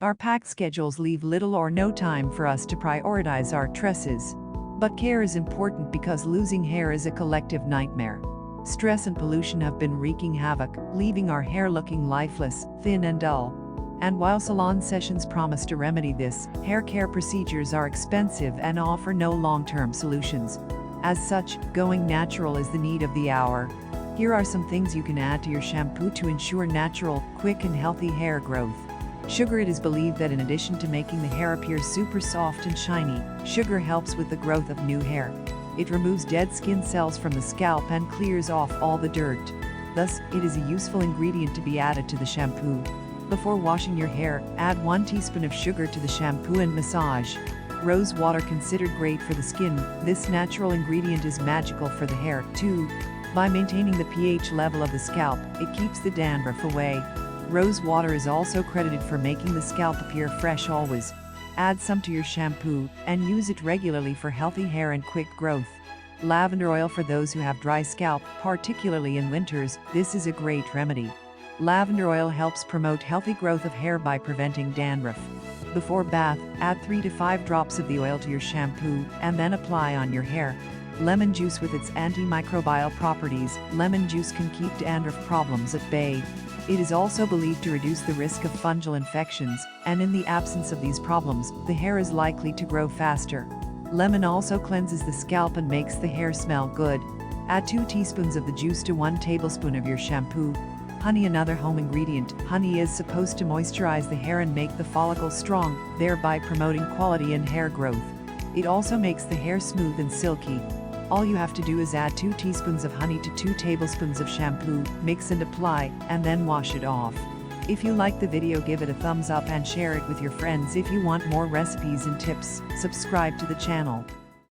Our packed schedules leave little or no time for us to prioritize our tresses. But care is important because losing hair is a collective nightmare. Stress and pollution have been wreaking havoc, leaving our hair looking lifeless, thin and dull. And while salon sessions promise to remedy this, hair care procedures are expensive and offer no long-term solutions. As such, going natural is the need of the hour. Here are some things you can add to your shampoo to ensure natural, quick and healthy hair growth. Sugar. It is believed that in addition to making the hair appear super soft and shiny, sugar helps with the growth of new hair. It removes dead skin cells from the scalp and clears off all the dirt. Thus, it is a useful ingredient to be added to the shampoo. Before washing your hair, add 1 teaspoon of sugar to the shampoo and massage. Rose water, considered great for the skin, this natural ingredient is magical for the hair, too. By maintaining the pH level of the scalp, it keeps the dandruff away. Rose water is also credited for making the scalp appear fresh always. Add some to your shampoo, and use it regularly for healthy hair and quick growth. Lavender oil. For those who have dry scalp, particularly in winters, this is a great remedy. Lavender oil helps promote healthy growth of hair by preventing dandruff. Before bath, add 3 to 5 drops of the oil to your shampoo, and then apply on your hair. Lemon juice. With its antimicrobial properties, lemon juice can keep dandruff problems at bay. It is also believed to reduce the risk of fungal infections, and in the absence of these problems, the hair is likely to grow faster. Lemon also cleanses the scalp and makes the hair smell good. Add 2 teaspoons of the juice to 1 tablespoon of your shampoo. Honey. Another home ingredient. Honey is supposed to moisturize the hair and make the follicles strong, thereby promoting quality in hair growth. It also makes the hair smooth and silky. All you have to do is add 2 teaspoons of honey to 2 tablespoons of shampoo, mix and apply, and then wash it off. If you like the video, give it a thumbs up and share it with your friends. If you want more recipes and tips, subscribe to the channel.